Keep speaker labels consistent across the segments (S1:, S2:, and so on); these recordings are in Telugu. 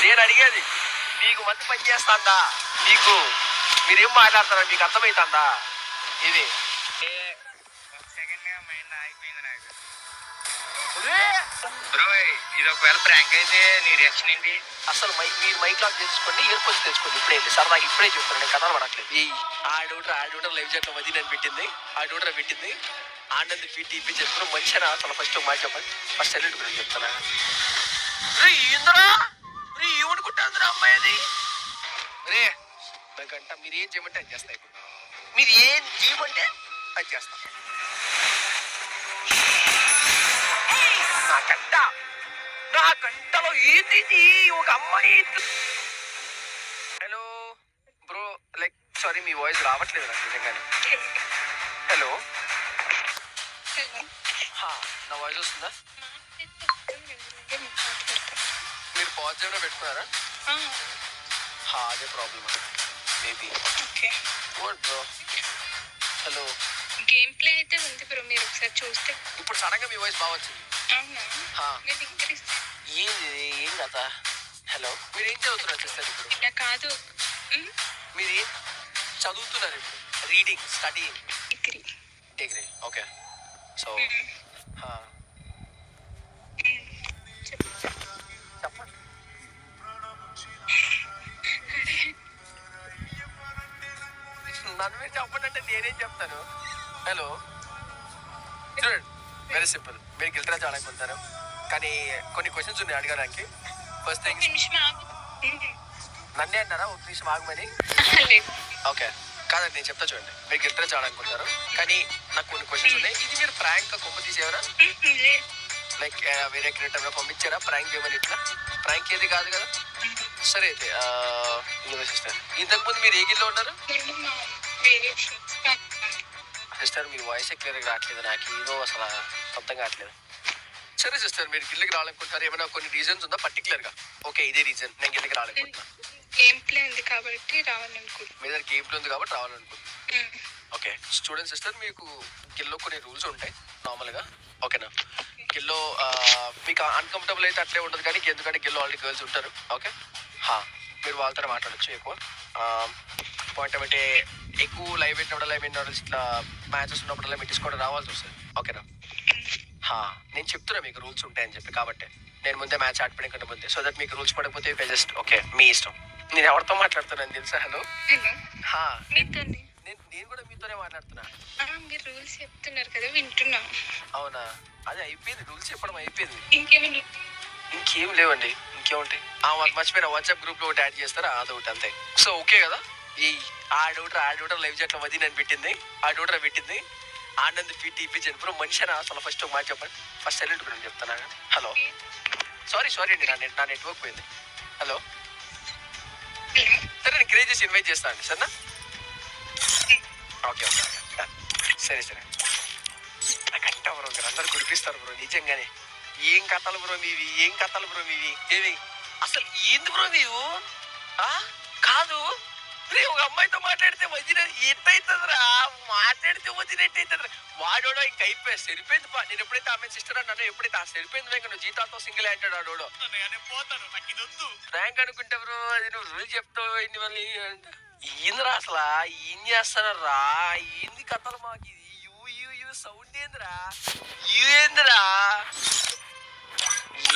S1: నేను అడిగేది మీకు మంచి పని చేస్తాందా, మీకు మీరేం మాట్లాడతారా, మీకు అర్థమవుతుందా ఇది?
S2: బ్రో ఇది ఒకవేళ ప్రాంక్ అయితే నీ రియాక్షన్ ఏంటి?
S1: అసలు మీరు మైక్ లాక్ చేసుకోండి, ఇయర్ ఫోన్స్ తెచ్చుకోండి. ఇప్పుడే వెళ్ళి సరదాగా ఇప్పుడే చెప్తాను, నేను కథలు పడట్లేదు. ఈ ఆడోటర్ లైవ్ చెట్ల మధ్య నేను పెట్టింది, ఆడోటర్ పెట్టింది ఆనంద్ ఫీట్ ఇప్పి చెప్తాను మంచిగా. అసలు ఫస్ట్ ఒక మాట చెప్పండి, ఫస్ట్ సెల్యూట్ గురించి చెప్తానా. ఏమనుకుంటా అమ్మాయి అది రే నాకంట మీరు ఏం చేయమంటే అది చేస్తా. ఇప్పుడు మీరు ఏం చేయమంటే అది చేస్తా. నా కంటలో ఏంటి ఒక అమ్మాయి. హలో బ్రో, లైక్ సారీ మీ వాయిస్ రావట్లేదు నాకు నిజంగానే. హలో, నా వాయిస్ వస్తుందా? మీరు పాజిటివ్గా పెట్టుకున్నారా? అదే problem maybe. Bro hello,
S3: game play అయితే ఉంది బ్రో, మీరు ఒకసారి చూస్తే.
S1: ఇప్పుడు సడన్ గా మీ వాయిస్ బాగా వచ్చింది. ఏం కదా. హలో, మీరు ఏం చదువుతున్నారు సిస్టర్ ఇప్పుడు?
S3: ఇలా కాదు,
S1: మీరు ఏం చదువుతున్నారు ఇప్పుడు? Reading, study, degree. Okay, so చెప్పండి. నన్ను మీరు చెప్పండి అంటే నేనేం చెప్తాను. హలో చూడండి, వెరీ సింపుల్. మీరు గిల్టరా చాలనుకుంటారు, కానీ కొన్ని క్వశ్చన్స్ ఉన్నాయి అడగడానికి. ఫస్ట్ థింగ్, నన్నే అన్నారా ఒక నిమిషం ఆగమని? ఓకే కాదండి, నేను చెప్తా చూడండి. మీరు గిల్టరా చాలనుకుంటారు, కానీ నాకు కొన్ని క్వశ్చన్స్ ఉన్నాయి. ఇది మీరు ప్రాంక్ కొమ్మ తీసేవరా? లైక్ వేరే క్రియేటర్ పంపించారా ప్రాంక్ చేయమని? ఇట్లా ప్రాంక్ ఏది కాదు కదా. సరే అయితే సిస్టర్, ఇంతకుముందు మీరు ఏ గిల్లో ఉన్నారు? సిస్టర్ మీ వాయిస్ క్లియర్గా రావట్లేదు, నాకు ఏదో అసలు అర్థం కావట్లేదు. సరే సిస్టర్, మీరు గిల్లకి రావాలనుకుంటారు, ఏమైనా కొన్ని రీజన్స్ ఉందా పర్టికులర్ గా? ఓకే ఇదే రీజన్, నేను గిల్లకి రావాలనుకుంటున్నా.
S3: గేమ్ ప్లే ఉంది కాబట్టి రావాలనుకుంటున్నా.
S1: మీ దగ్గర గేమ్ ప్లే ఉంది కాబట్టి రావాలనుకుంటున్నా. ఓకే స్టూడెంట్ సిస్టర్, మీకు గిల్లో కొన్ని రూల్స్ ఉంటాయి నార్మల్గా, ఓకేనా? గిల్లో మీకు అన్కంఫర్టబుల్ అయితే అట్లే ఉండదు, కానీ ఎందుకంటే గిల్లో ఆల్రెడీ గర్ల్స్ ఉంటారు. ఓకే, మీరు వాళ్ళతో మాట్లాడచ్చు ఎక్కువ. పాయింట్ ఏమంటే ఎక్కువ లైవ్ పెట్టినప్పుడు ఇట్లా మ్యాచెస్ ఉన్నప్పుడు మీరు తీసుకోవడం రావాల్సి వస్తుంది. ఓకేనా? నేను చెప్తున్నా మీకు రూల్స్ ఉంటాయని చెప్పి, కాబట్టి నేను ముందే మ్యాచ్ ఆడిపోయిన కంటే ముందే, సో దట్ మీకు రూల్స్ పడకపోతే జస్ట్ ఓకే మీ ఇష్టం. నేను ఎవరితో మాట్లాడుతున్నాను తెలుసా? హలో, నేను కూడా మీతోనే మాట్లాడుతున్నా.
S3: మీరు రూల్స్ చెప్తున్నారు కదా, వింటున్నా.
S1: అవునా? అదే అయిపోయింది, రూల్స్ చెప్పడం అయిపోయింది.
S3: ఇంకేం
S1: లేవండి, ఇంకేముంటాయి? మర్చిపోయిన వాట్సాప్ గ్రూప్ లో ఒకటి యాడ్ చేస్తారా, అదొకటి అంతే. సో ఓకే కదా. ఈ ఆడోటర్ లైవ్ చెట్ల మధ్య నేను పెట్టింది, ఆడోటర్ పెట్టింది ఆనంద్ ఫీట్ ఇప్పి చెప్తాను మనిషినా. అసలు ఫస్ట్ ఒక మాట చెప్పండి, ఫస్ట్ సైలెంట్ గురించి చెప్తాను. హలో సారీ అండి, నా నెట్వర్క్ పోయింది. హలో, సరే నేను క్రియేట్ చేసి ఇన్వైట్ చేస్తాను అండి, సరేనా? ఓకే సరే నాకంట బ్రో, మీరు అందరు గురిపిస్తారు బ్రో నిజంగానే. ఏం కథలు బ్రో మీవి, ఏమి అసలు ఏంది బ్రో నీవు? కాదు ఒక అమ్మాయితో మాట్లాడితే వదిన ఎట్టయితుందిరా, మాట్లాడితే వదినట్టయితుందిరా. వాడోడో ఇంక అయిపోయి సరిపోయింది. నేను ఎప్పుడైతే ఆమె సిస్టర్ అన్నానో, ఎప్పుడైతే సరిపోయింది ఇంకా నువ్వు జీతాతో సింగిల్ అంటాడు ఆడోడో. ర్యాంక్ అనుకుంటే బ్రో, అది నువ్వు రూల్ చెప్తావు ఇన్ని మళ్ళీ ఏందిరా అసలు ఏం చేస్తానరా? ఏంది కథలు మాకు? ఇది సౌండ్ ఏందిరా? ఏందిరా?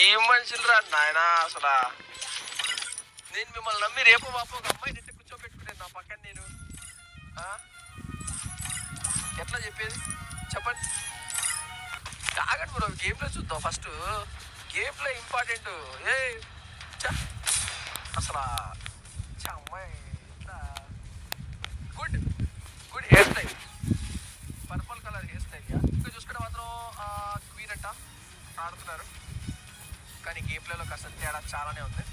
S1: ఏం మనుషులు రా నాయనా అసలు. నేను మిమ్మల్ని నమ్మి రేపు మాపు ఒక అమ్మాయి నెట్టి కూర్చోబెట్టుకునేది నా పక్కన. నేను ఎట్లా చెప్పేది చెప్పండి? తాగండి బ్రో, గేమ్లో చూద్దాం ఫస్ట్. గేమ్లో ఇంపార్టెంట్. అసలు అమ్మాయి good hair style, purple colour hair style. ఇంకా చూసుకుంటే మాత్రం క్వీన్ అంట ఆడుతున్నారు, కానీ గేమ్ ప్లేలో కాస్త తేడా చాలానే ఉంది.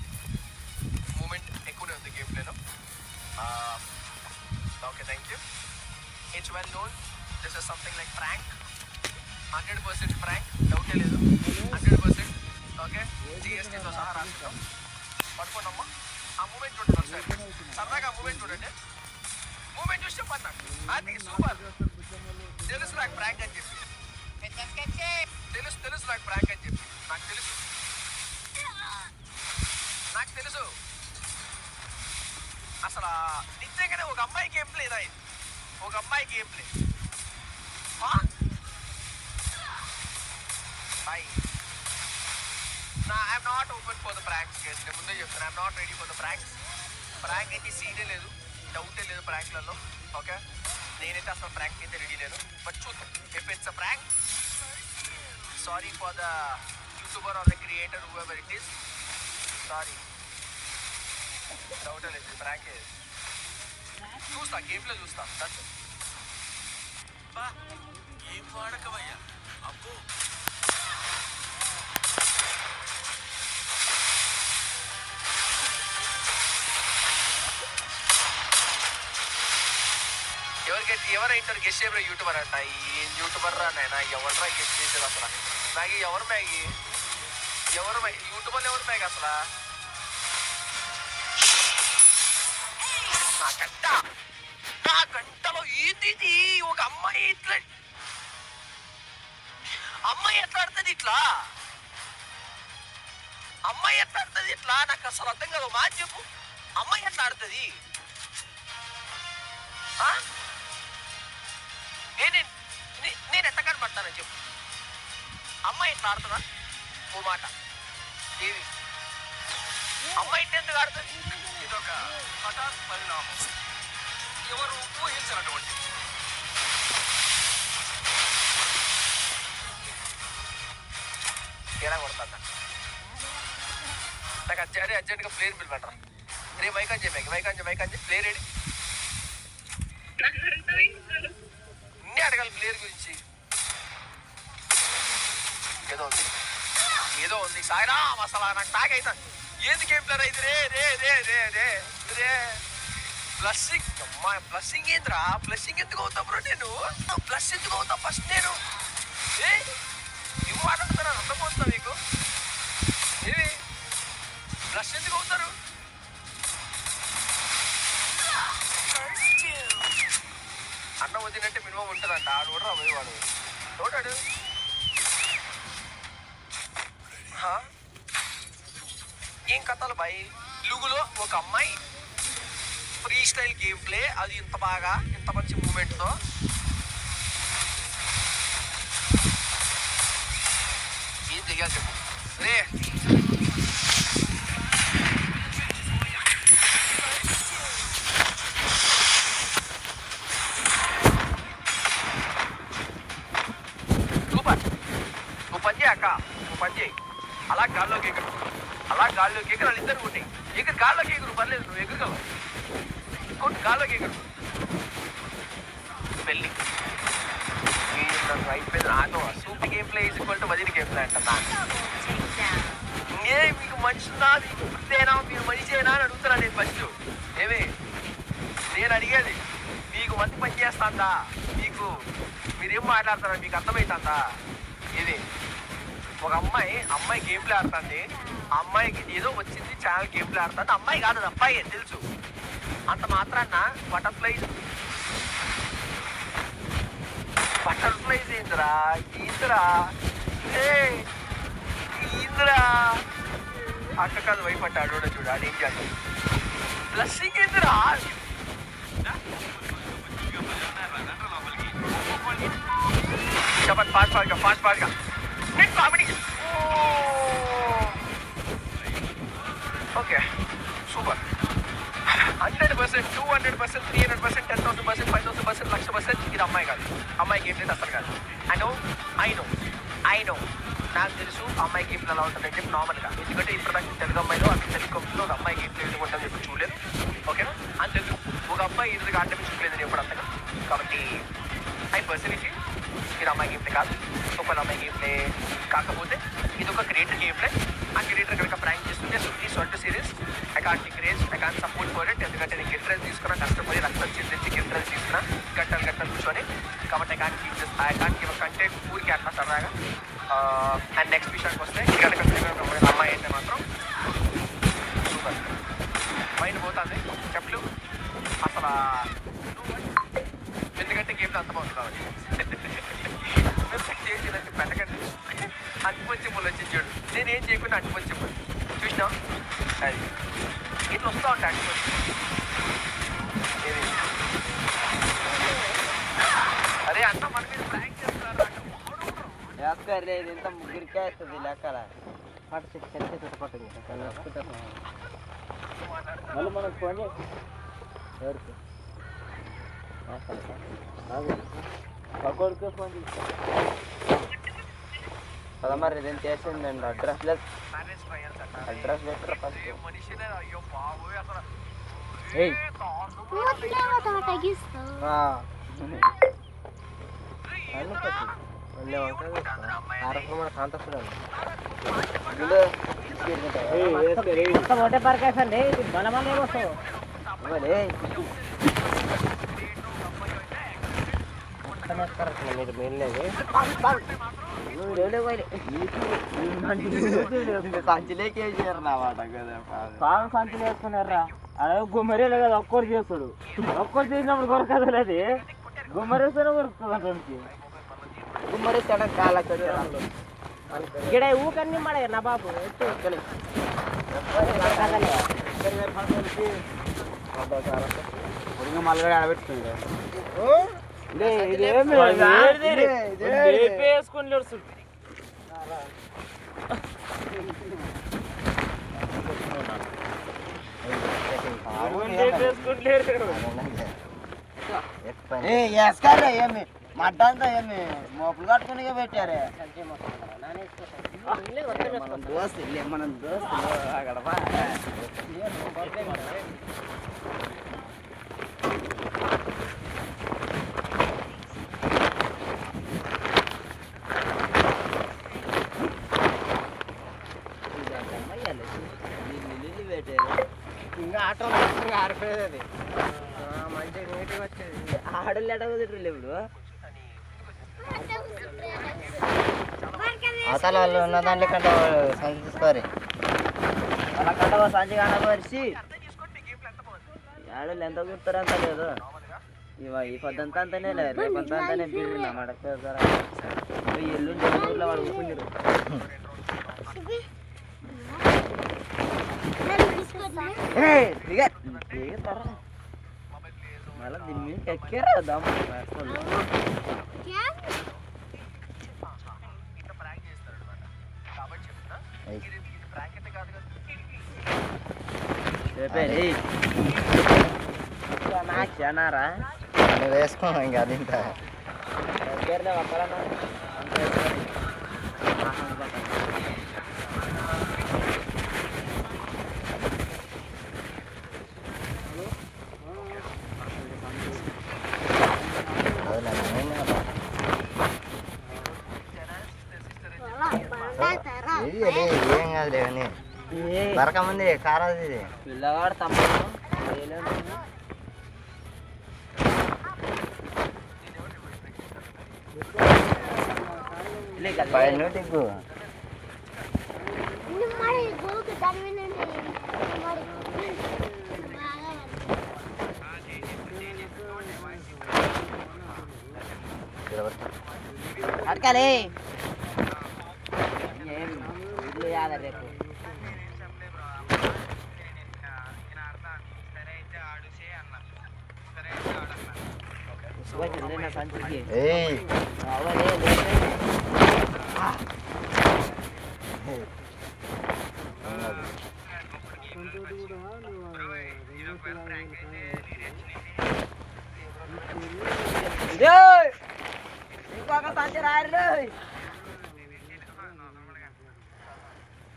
S1: మూమెంట్ ఎక్కువనే ఉంది గేమ్ ప్లేలో. Okay thank you. It's well known, this is something like prank. 100% prank, డౌటే లేదు. 100%. ఓకే, జిఎస్టీతో సహా రాసుకుంటాం. పడుకోండమ్మా. ఆ మూమెంట్ చూడండి ఒకసారి, సరదాగా మూమెంట్ చూడండి. మూమెంట్ చూస్తే పన్నాడు, అది సూపర్. తెలుసు నాకు ప్రాంక్ అని చెప్పి, తెలుసు నాకు ప్రాంక్ అని చెప్పి, నాకు తెలుసు. తెలుసు. అసలు నిజంగానే ఒక అమ్మాయి గేమ్ ప్లేదా ఇది? ఒక అమ్మాయి game play. I'm not open for the pranks guys. నేను ముందే చెప్తాను, I'm not ready for the pranks. Prank అయితే సీనే లేదు, డౌటే లేదు ప్రాంక్లలో. ఓకే, నేనైతే అసలు ప్రాంక్ అయితే రెడీ లేను. బట్ చూద్దాం. If it's a prank, sorry for the YouTuber are the creator whoever it is. Sorry, డౌటే లేదు, ప్రాంక్ చూస్తా, గేమ్లో చూస్తా.
S4: ఏం వాడకవయ్యా అబ్బో.
S1: ఎవరైంటారు గెస్ట్ చేయరు యూట్యూబర్ అంట. ఏం యూట్యూబర్ రా నాయన, ఎవరు గెస్ట్ చేసేది అసలు? మ్యాగీ ఎవరు? మ్యాగీ ఎవరు? యూట్యూబర్లు ఎవరు మ్యాగీ అసలు? నా గంటలో ఏంది ఒక అమ్మాయి ఇట్లా, అమ్మాయి ఎట్లా ఆడుతుంది ఇట్లా? అమ్మాయి ఎట్లా ఆడుతుంది ఇట్లా? నాకు అసలు అర్థం కాదు. మాట చెప్పు, అమ్మాయి ఎట్లా ఆడుతుంది? నేను ఎట్లా కనబడతానని చెప్పు. అమ్మాయి ఎట్లా ఆడుతుందా? ఓ మాట ఏవి అమ్మాయి ఎందుకు ఆడుతుంది?
S4: ఇదొక హఠాత్ పరిణామం, ఎవరు ఊహించినటువంటి.
S1: ఎలా కొడతా నాకు అర్జెంట్గా ప్లేయర్ బిల్ పెట్టరా. రే మైకాన్ చెప్పాక మైకాన్ చెప్పి ప్లేయర్ ఏడి ఇన్ని అడగాలి ప్లేయర్ గురించి. ఏదో ఉంది సాయిరా అసలు నాకు టాక్ అవుతాను. ఏది గేమ్ ప్లేయర్ అయితే రే రే రే రే రే రే ప్లస్సింగ్. అమ్మా ప్లస్సింగ్ ఏంద్రా? ప్లస్సింగ్ ఎందుకు అవుతాం బ్రో? నేను ప్లస్ ఎందుకు అవుతా ఫస్ట్? నేను ఏం మాట్లాడుతున్నా అర్థమవుతుందా మీకు? ఏమి ప్లస్ ఎందుకు అవుతారు? అన్నం వదిలినట్టే మినిమం ఉంటుందంట. ఆడు కూడా రాబోయేవాడు చూడాడు. ఏం కథలు బాయ్? తెలుగులో ఒక అమ్మాయి ఫ్రీ స్టైల్ గేమ్ ప్లే, అది ఇంత బాగా ఇంత మంచి మూమెంట్తో. ఏం చెయ్యాలి చెప్పు రే. సూపర్, నువ్వు పని చేయి అక్క, నువ్వు పని చేయి. అలా గాల్లోకి ఎగురు, అలా గాల్లోకి ఎగురు. వాళ్ళు ఇద్దరు కొట్టాయి. ఎగురు, గాల్లోకి ఎగురు, పర్లేదు, నువ్వు ఎగురుగలవు. కొట్టు, గాల్లోకి ఎగురు. పెళ్ళి అయిపోయింది. నాతో super game play is equal to వదిలి గేమ్ ప్లే అంట. ఏ మీకు మనిషి నాది ఇంతేనా? మీరు మనిషేనా అని అడుగుతున్నా నేను ఫస్ట్. ఏమే నేను అడిగేది, మీకు మంది పని చేస్తాందా? మీరేం మాట్లాడతారా? మీకు అర్థమవుతుందా? ఇది ఒక అమ్మాయి గేమ్ ప్లే ఆడుతుంది. ఆ అమ్మాయికి ఏదో వచ్చింది, ఛానల్ గేమ్ ప్లే ఆడుతుంది. అమ్మాయి కాదు, అది అబ్బాయి తెలుసు. అంత మాత్రాన్న బటర్ఫ్లైస్ ఏందిరా? ఈంద్రా ఈంద్రా అక్క కాదు వైపు అంటే అడోడ చూడు, అదేం చేస్తాడు. బ్లస్సింగ్ ఏందిరా? చెప్పండి fast net comedy. Okay super. 100%, 200%, 300%, 10,000%, 5,000%, 1,00,000% ఇది అమ్మాయి కాదు. అమ్మాయి గేమ్ ప్లే అసలు కాదు. ఐ నో నాకు తెలుసు అమ్మాయి గేమ్ ప్లే ఎలా ఉంటుందని చెప్పి నార్మల్గా. ఎందుకంటే ఇప్పుడు తెలుగు అమ్మాయిలో అసలు తెలుగులో ఒక అమ్మాయి గేమ్ ప్లే ఎందుకు ఉంటుందని చెప్పి చూడలేదు. ఓకేనా? అని తెలుసు ఒక అమ్మాయి ఎందుకు ఆడటం చూడలేదు ఎప్పుడు అంతగా. కాబట్టి ఐ పర్సనలీ ఇది అమ్మాయి గేమ్ ప్లే కాదు, సూపర్ అమ్మాయి గేమ్ ప్లే. కాకపోతే ఇది ఒక క్రియేటర్ గేమ్ ప్లే. ఆ క్రియేటర్ కనుక ప్రాంక్ చేస్తుంటే సుఖీ సొంత series I can't support for it. ఎందుకంటే నేను గిట్రల్ తీసుకున్నా, కష్టపడి రక్తం చిందించి గిట్రల్ తీసుకున్నా గంటలు కూర్చొని. కాబట్టి ఐ కాంట్ గివ్ కంటెంట్ ఊరికి అట్లా సరదాగా. అండ్ నెక్స్ట్ విషయానికి వస్తే కనుక అమ్మాయి అయితే మాత్రం సూపర్ మైండ్ పోతుంది చెప్పలు అసలు. ఎందుకంటే గేమ్లో అంత బాగుంది కాబట్టి. చేసినట్టు పెట్టకండి. అటుపచ్చి పుల్ వచ్చి చూడు, నేనేం చేయకుండా అటుపచ్చి పుల్ చూసినా అది ఇట్లా వస్తూ ఉంటాయి అరే అంత మన మీద ప్రాంక్ చేస్తున్నారు
S5: వేసుకోరు ఇంత ముగ్గురికే వస్తుంది లెక్కల పట్టు చెట్టు చుట్టుపట్టు మళ్ళీ మనకు ఫోన్ ఎవరికి పక్కోడికే ఫోన్ చేసి కదా మరి ఇదేం చేసిందండి అడ్రస్ లేదు అడ్రస్ పెట్టరా ఫస్ట్
S1: మనిషినే అయ్యో బాబోయ్ అసలు
S5: ఏయ్ ఒకటే పరకేసండి బలమని ఏమొస్తావు మీరు మెయిన్లేదు సంచిలోకి వేసారు నా మాట కదా సాగు సంచులు వేసుకున్నారా అదే గుమ్మరేలే కదా ఒక్కరు చేస్తాడు ఒక్కరు చేసినప్పుడు కొరకదు అది గుమ్మరేస్తేనే కొరుకుతుంది అతనికి గుమ్మరేస్తాడు కాల ఇక్కడ ఊకన్నీ మడే నా బాబు మళ్ళీ ఆడబెట్టుకుంది వేసుకుని వేసుకోలే ఏమి మడ్డ అంతా ఏమి మోపులు కట్టుకుని పెట్టారే మనం దోస్తులే మనం దోస్తులు అక్కడ ఇంకా ఆటో ఆడిపోయేది అది మంచిగా నీట్గా వచ్చేది ఆడలు ఎడ కుదిరలే ఇప్పుడు అవతల వాళ్ళు ఉన్న దాంట్లో కంటే సంచి తీసుకోరు వాళ్ళ కంట సంచి కనపరిచి ఆడలు ఎంత కుడతారు అంత లేదు ఈ పొద్దంతా అంతనే లేదు రేపంతా అంతనే బిల్లు మడక ఎల్లుండి ఊళ్ళో వాడు ఊపుకుంటారు మళ్ళీ దీని మీద ఎక్కారా దమ్ము నారా వేసుకో ఇంకా అది ఇంకా ఏం కాదులే అని బరకమంది కారాది ఇది పిల్లవాడు తమ్ముడు పైన దిగ్గు అడకాలి ఇల్లు యాద రేపు సంచికి ఇంకొక సంచి రారు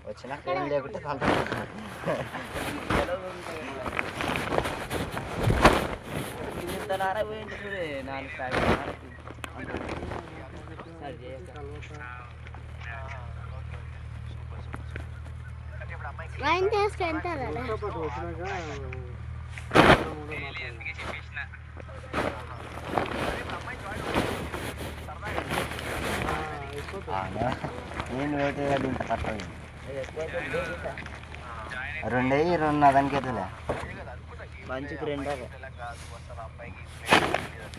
S5: వచ్చినా ఏం లేకుంటే ఇంతనారా పోయింది చూడే 4 ప్యాకెట్
S6: వైన్ తీసుకెళ్తారా
S5: నేను వెయిట్ ఇంత కట్టదు 2 అయ్యి 2 దానికి అవుతుందిలే మంచికి 2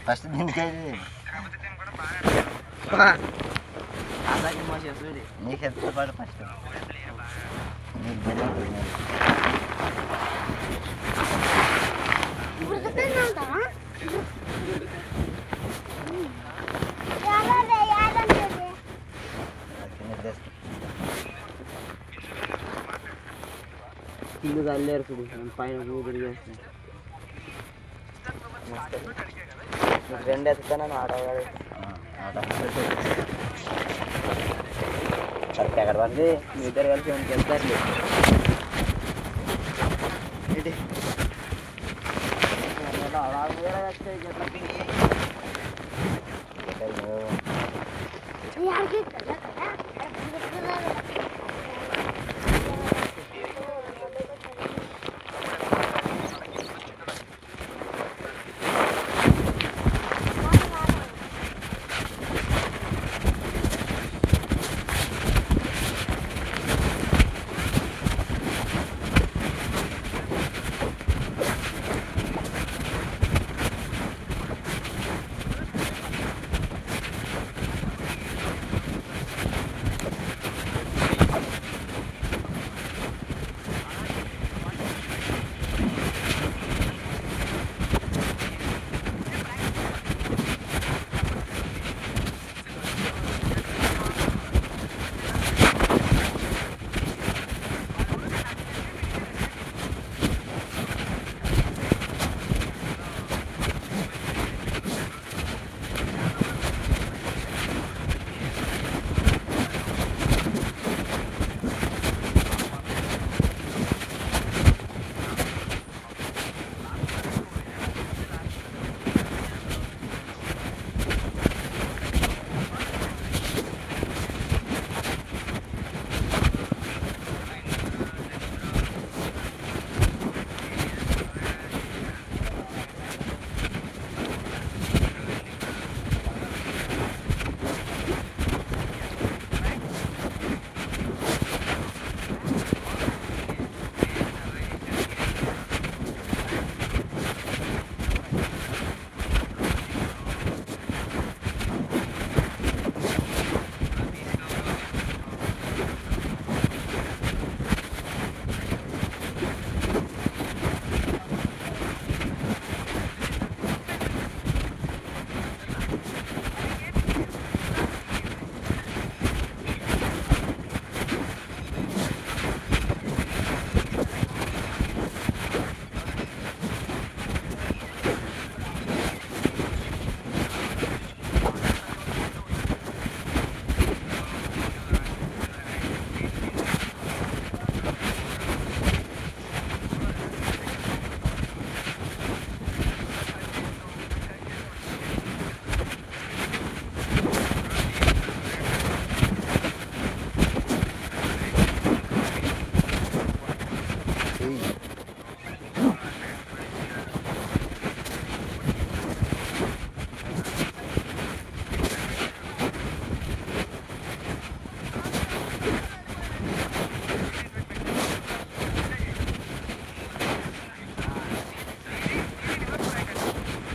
S5: ఫస్ట్ దీనికి నీకు ఎంత పడు ఫస్ట్ నీకు కింద తల్లేరు చూడు నేను పైన కూతురు చేస్తాను
S7: రెండు ఎత్తుతానని ఆడవాడు
S5: ఎక్కడ పడితే మీ ఇద్దరు కలిసి వెళ్తారు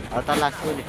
S7: అవతల లక్ష్మి